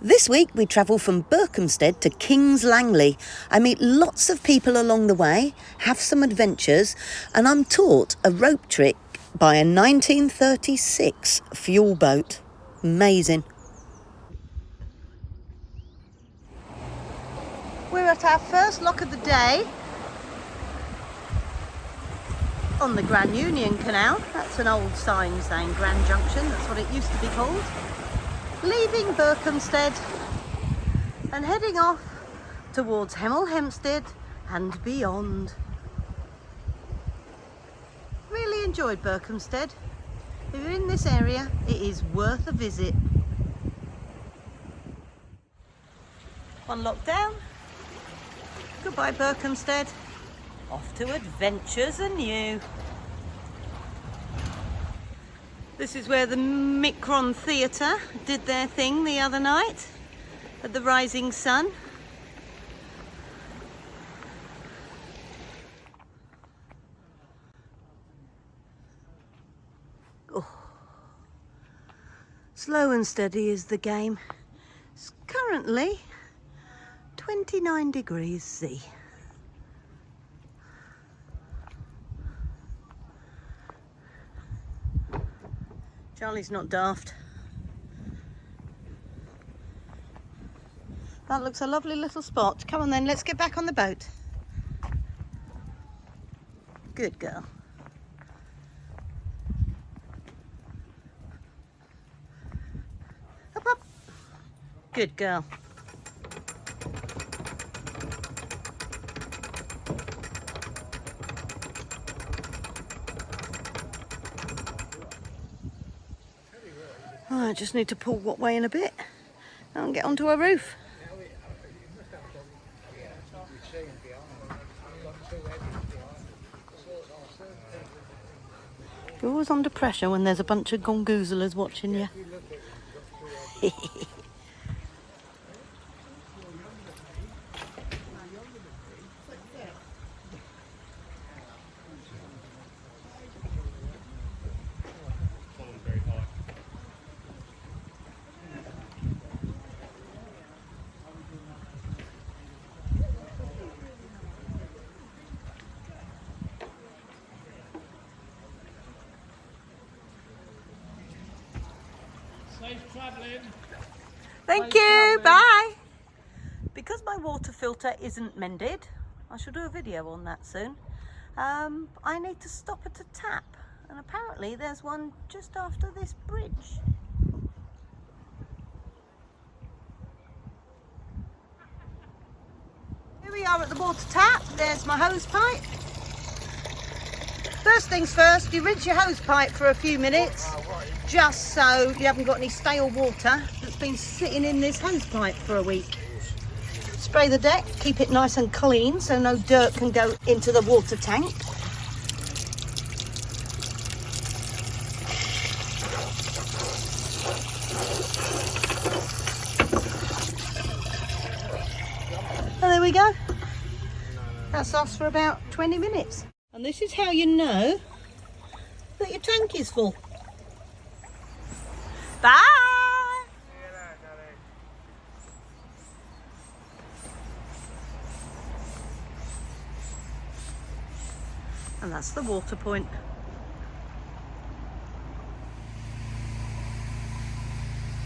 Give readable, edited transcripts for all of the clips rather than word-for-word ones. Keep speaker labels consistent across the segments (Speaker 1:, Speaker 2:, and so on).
Speaker 1: This week we travel from Berkhamsted to Kings Langley. I meet lots of people along the way, have some adventures, and I'm taught a rope trick by a 1936 fuel boat. Amazing. We're at our first lock of the day on the Grand Union Canal. That's an old sign saying Grand Junction, that's what it used to be called. Leaving Berkhamsted and heading off towards Hemel and beyond. Really enjoyed Berkhamsted. If you're in this area, it is worth a visit. One lock down. Goodbye Berkhamsted. Off to adventures anew. This is where the Micron Theatre did their thing the other night at the Rising Sun. Oh. Slow and steady is the game. It's currently 29 degrees C. Charlie's not daft. That looks a lovely little spot. Come on then, let's get back on the boat. Good girl. Up, up. Good girl. Oh, I just need to pull what way in a bit and get onto a roof. You're always under pressure when there's a bunch of gongoozlers watching you.
Speaker 2: Safe travelling.
Speaker 1: Thank you, bye. Because my water filter isn't mended, I shall do a video on that soon. I need to stop at a tap, and apparently there's one just after this bridge. Here we are at the water tap. There's my hose pipe. First things first, you rinse your hose pipe for a few minutes, just so you haven't got any stale water that's been sitting in this hose pipe for a week. Spray the deck, keep it nice and clean so no dirt can go into the water tank. And there we go. That lasts for about 20 minutes. And this is how you know that your tank is full. Bye! And that's the water point.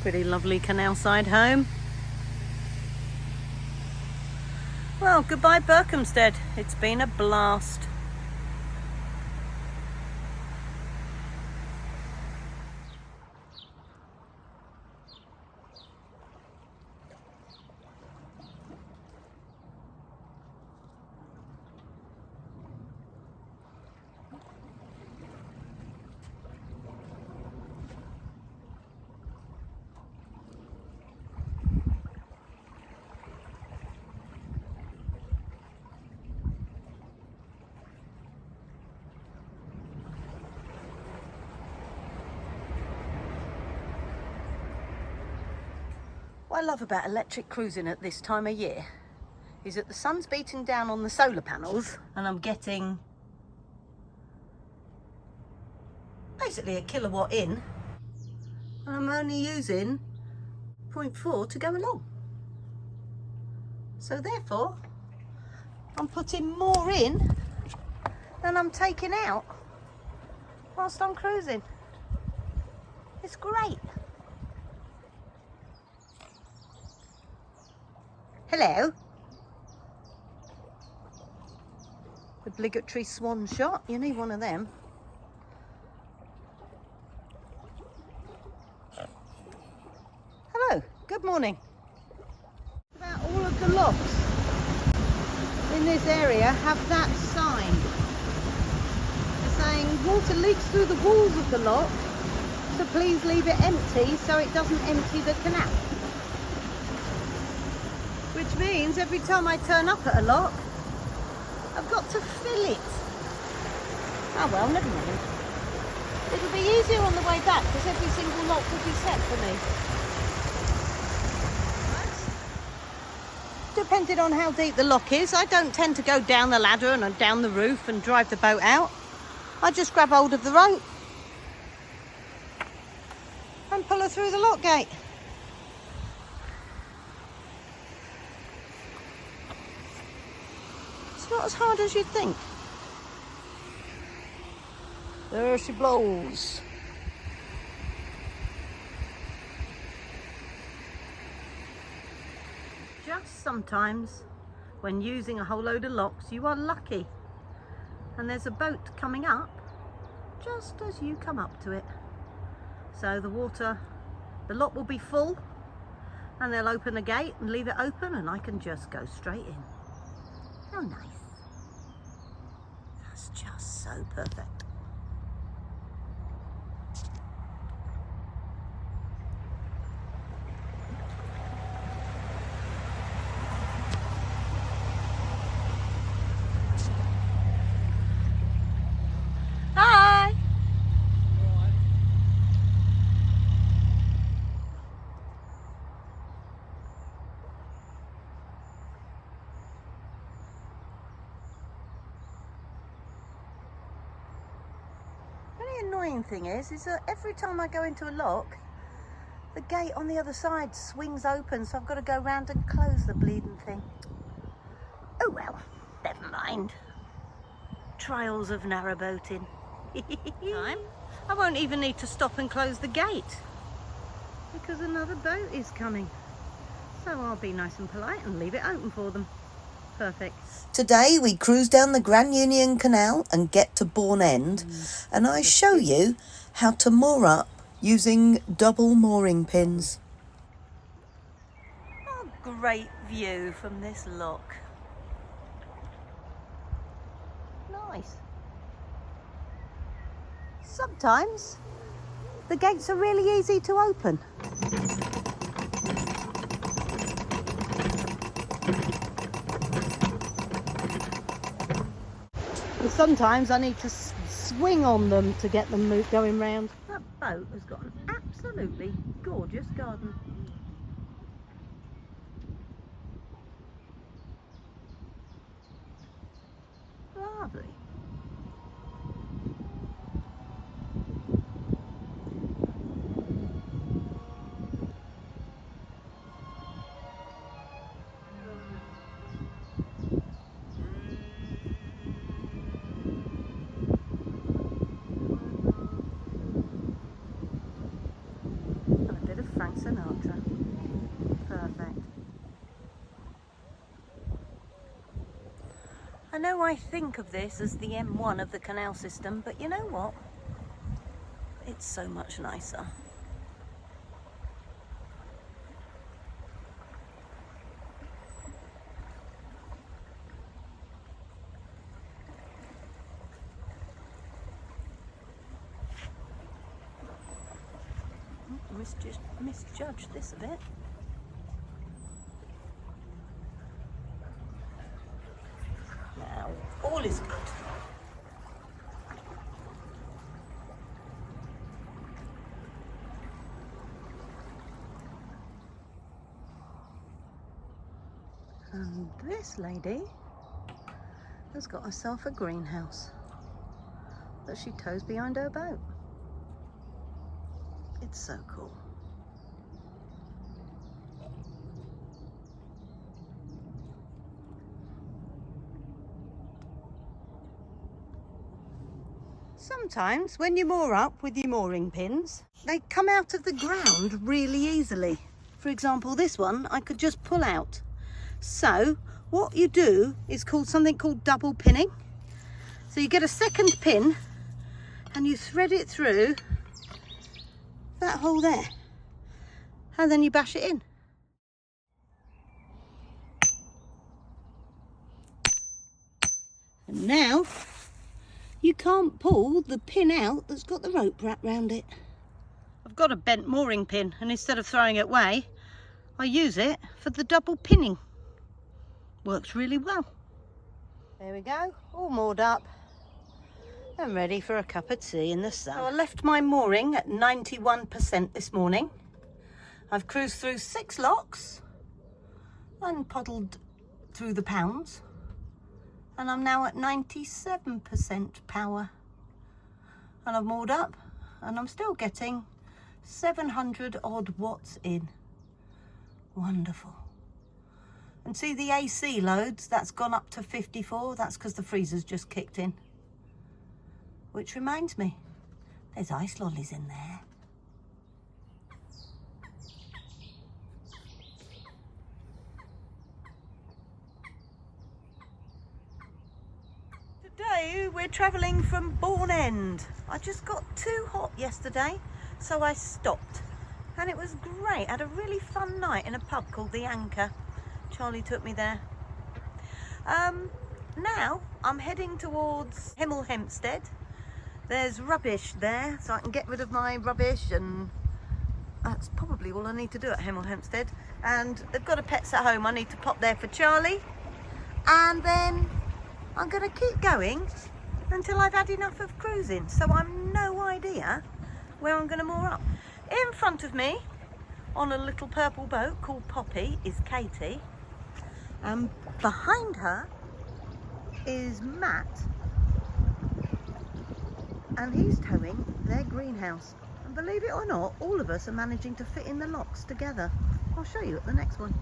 Speaker 1: Pretty lovely canal side home. Well, goodbye Berkhamsted. It's been a blast. What I love about electric cruising at this time of year is that the sun's beating down on the solar panels and I'm getting basically a kilowatt in, and I'm only using 2.4 to go along. So therefore, I'm putting more in than I'm taking out whilst I'm cruising. It's great. Hello. Obligatory swan shot. You need one of them. Hello. Good morning. About all of the locks in this area have that sign. They're saying water leaks through the walls of the lock, so please leave it empty so it doesn't empty the canal. Which means every time I turn up at a lock, I've got to fill it. Oh well, never mind. It'll be easier on the way back because every single lock will be set for me. Depending on how deep the lock is, I don't tend to go down the ladder and down the roof and drive the boat out. I just grab hold of the rope and pull her through the lock gate. It's not as hard as you'd think. There she blows. Just sometimes, when using a whole load of locks, you are lucky. And there's a boat coming up just as you come up to it. So the lock will be full, and they'll open the gate and leave it open, and I can just go straight in. How nice. That's just so perfect. Hi. The annoying thing is that every time I go into a lock, the gate on the other side swings open, so I've got to go round and close the bleeding thing. Oh well, never mind. Trials of narrowboating. Time. I won't even need to stop and close the gate because another boat is coming. So I'll be nice and polite and leave it open for them. Perfect.
Speaker 2: Today we cruise down the Grand Union Canal and get to Bourne End, and I show you how to moor up using double mooring pins.
Speaker 1: Oh, great view from this lock. Nice. Sometimes the gates are really easy to open. And sometimes I need to swing on them to get them going round. That boat has got an absolutely gorgeous garden. Lovely. Frank Sinatra. Perfect. I know I think of this as the M1 of the canal system, but you know what? It's so much nicer. Misjudged this a bit. Now, all is good. And this lady has got herself a greenhouse that she tows behind her boat. It's so cool. Sometimes when you moor up with your mooring pins, they come out of the ground really easily. For example, this one I could just pull out. So what you do is something called double pinning. So you get a second pin and you thread it through that hole there, and then you bash it in. And now you can't pull the pin out that's got the rope wrapped round it. I've got a bent mooring pin, and instead of throwing it away, I use it for the double pinning. Works really well. There we go, all moored up and ready for a cup of tea in the sun. So I left my mooring at 91% this morning. I've cruised through 6 locks and puddled through the pounds, and I'm now at 97% power. And I've moored up and I'm still getting 700 odd watts in. Wonderful. And see the AC loads, that's gone up to 54. That's because the freezer's just kicked in. Which reminds me, there's ice lollies in there. Today we're travelling from Bourne End. I just got too hot yesterday, so I stopped. And it was great. I had a really fun night in a pub called The Anchor. Charlie took me there. Now I'm heading towards Berkhamsted. There's rubbish there, so I can get rid of my rubbish, and that's probably all I need to do at Berkhamsted. And they've got a Pets at Home. I need to pop there for Charlie, and then I'm going to keep going until I've had enough of cruising. So I've no idea where I'm going to moor up. In front of me, on a little purple boat called Poppy, is Katie. And behind her is Matt. And he's towing their greenhouse. And believe it or not, all of us are managing to fit in the locks together. I'll show you at the next one.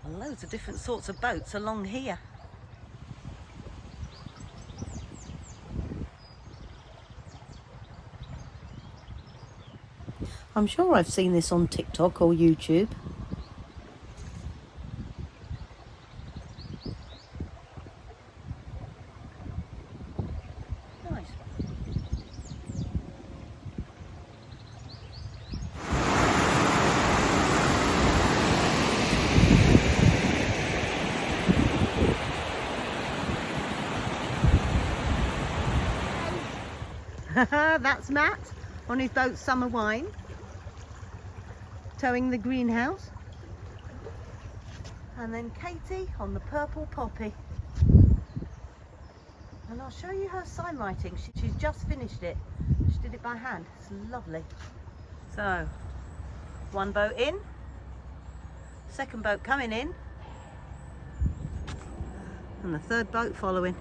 Speaker 1: Loads of different sorts of boats along here. I'm sure I've seen this on TikTok or YouTube. Nice. That's Matt on his boat Summer Wine, towing the greenhouse. And then Katie on the purple Poppy. And I'll show you her sign writing. She's just finished it. She did it by hand. It's lovely. So, one boat in, second boat coming in, and the third boat following.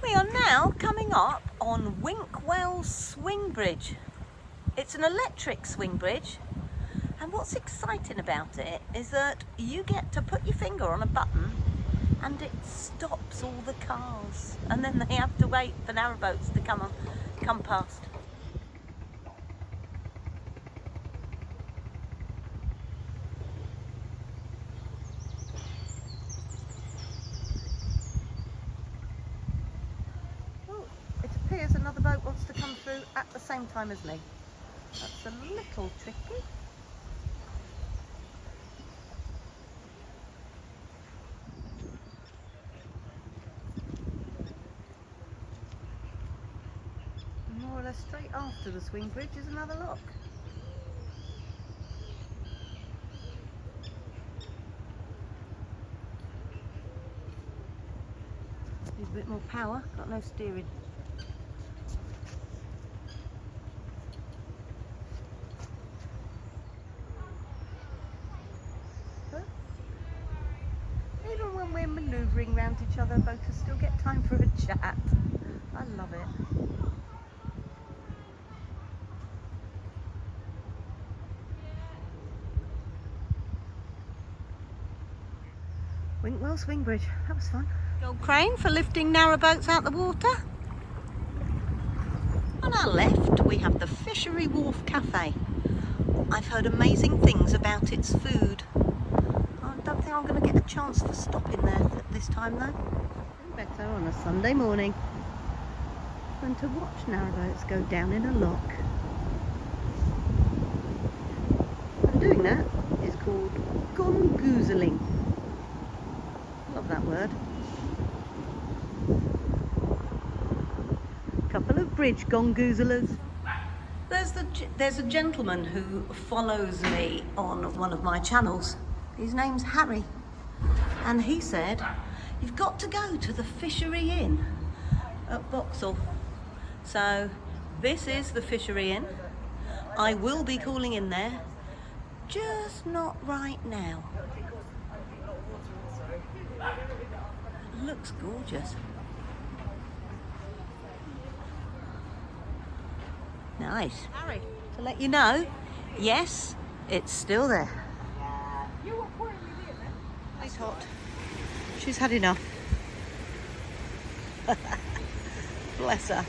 Speaker 1: We are now coming up on Winkwell Swing Bridge. It's an electric swing bridge, and what's exciting about it is that you get to put your finger on a button and it stops all the cars, and then they have to wait for narrowboats to come past. Appears another boat wants to come through at the same time as me. That's a little tricky. More or less straight after the swing bridge is another lock. Needs a bit more power, got no steering. Even when we're manoeuvring round each other, boaters still get time for a chat. I love it. Winkwell Swing Bridge, that was fun. Gold crane for lifting narrowboats out the water. On our left we have the Fishery Wharf Cafe. I've heard amazing things about its food. I don't think I'm going to get a chance to stop in there this time though. Better on a Sunday morning than to watch narrowboats go down in a lock. And doing that is called gongoozling. Love that word. Couple of bridge gongoozlers. There's a gentleman who follows me on one of my channels. His name's Harry, and he said you've got to go to the Fishery Inn at Vauxhall. So this is the Fishery Inn. I will be calling in there, just not right now. Looks gorgeous. Nice. Harry, to let you know, yes, it's still there. It's hot. She's had enough. Bless her.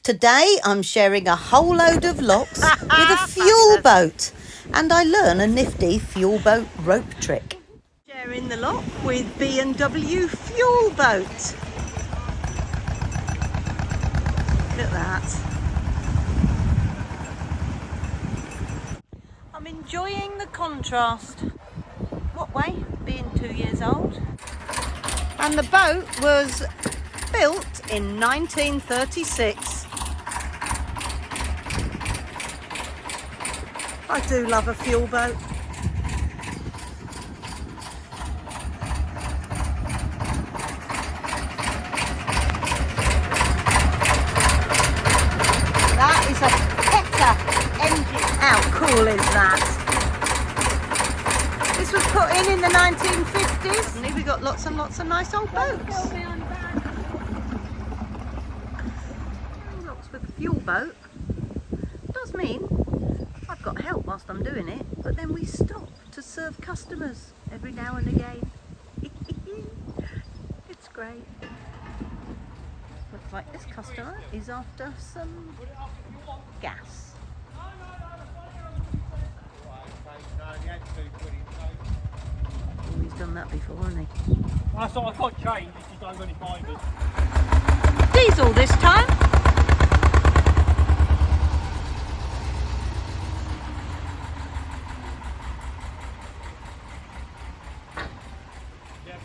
Speaker 1: Today I'm sharing a whole load of locks with a fuel boat, and I learn a nifty fuel boat rope trick. Sharing the lock with B&W Fuel Boat. Look at that. I'm enjoying the contrast. What way? Being 2 years old. And the boat was built in 1936. I do love a fuel boat. That is a Petter engine. How cool is that? This was put in the 1950s. And we got lots and lots of nice old boats. Lots with a fuel boat does mean I've got help whilst I'm doing it, but then we stop to serve customers every now and again. It's great. Looks like this customer is after some gas. Oh, he's done that before, hasn't he?
Speaker 3: I thought I got changed if you don't have any fibres.
Speaker 1: Diesel this time.
Speaker 3: Yeah,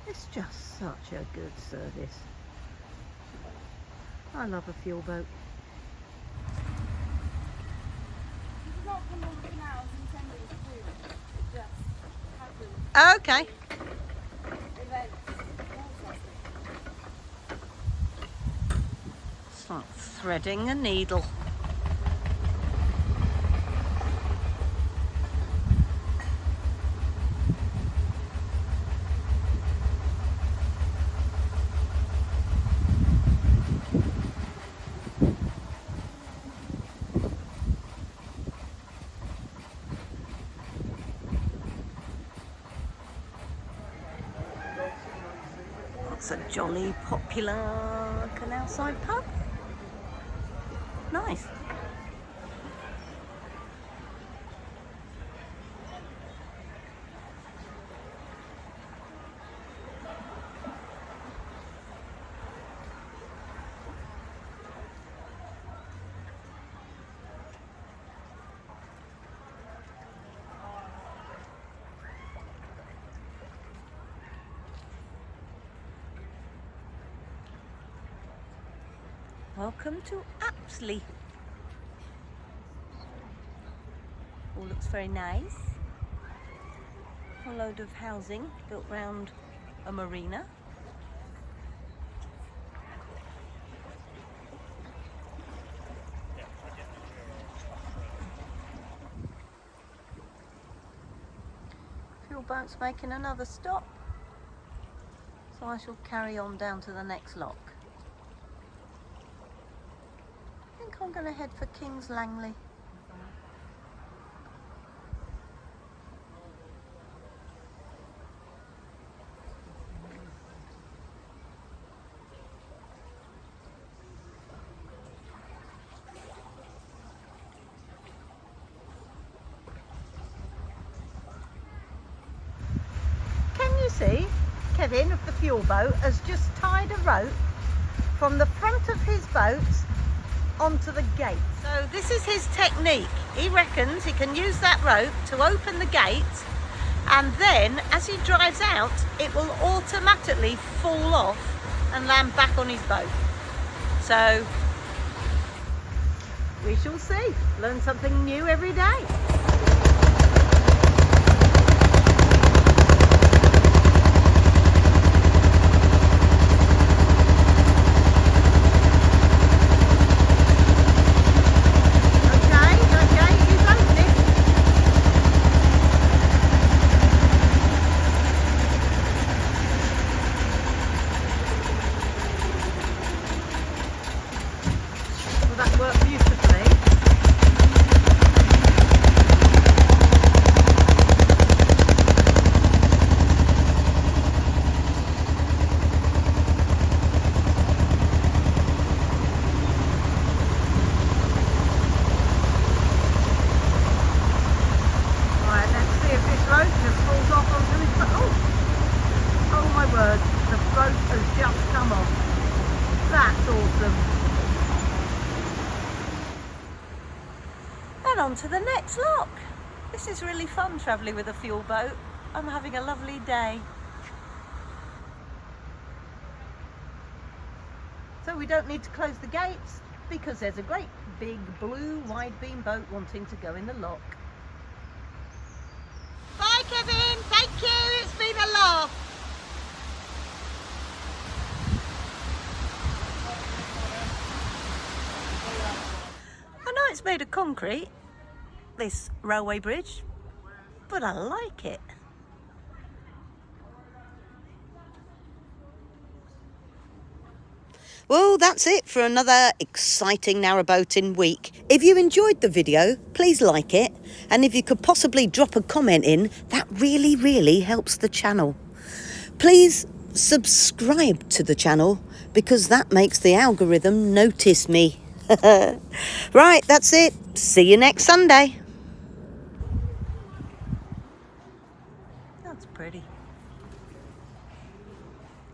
Speaker 1: It's just such a good service. I love a fuel boat. Okay. It's like threading a needle. It's a jolly popular canal side pub. Nice. Welcome to Apsley. All looks very nice. A load of housing built round a marina. Fuel boat's making another stop, so I shall carry on down to the next lock. I think I'm going to head for Kings Langley. Can you see Kevin of the fuel boat has just tied a rope from the front of his boat onto the gate. So this is his technique. He reckons he can use that rope to open the gate, and then as he drives out it will automatically fall off and land back on his boat. So we shall see. Learn something new every day. That worked beautifully. Right, let's see if this rope just falls off onto his boat. Oh my word, the boat has just come off. That's awesome. And on to the next lock. This is really fun travelling with a fuel boat. I'm having a lovely day. So we don't need to close the gates because there's a great big blue wide beam boat wanting to go in the lock. Bye Kevin, thank you, it's been a laugh. I know it's made of concrete, this railway bridge, but I like it.
Speaker 2: Well, that's it for another exciting narrowboating week. If you enjoyed the video, please like it. And if you could possibly drop a comment in, that really, really helps the channel. Please subscribe to the channel because that makes the algorithm notice me. Right, that's it. See you next Sunday.
Speaker 1: That's pretty.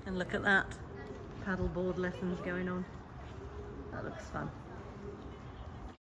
Speaker 1: And look at that. Paddleboard lessons going on. That looks fun.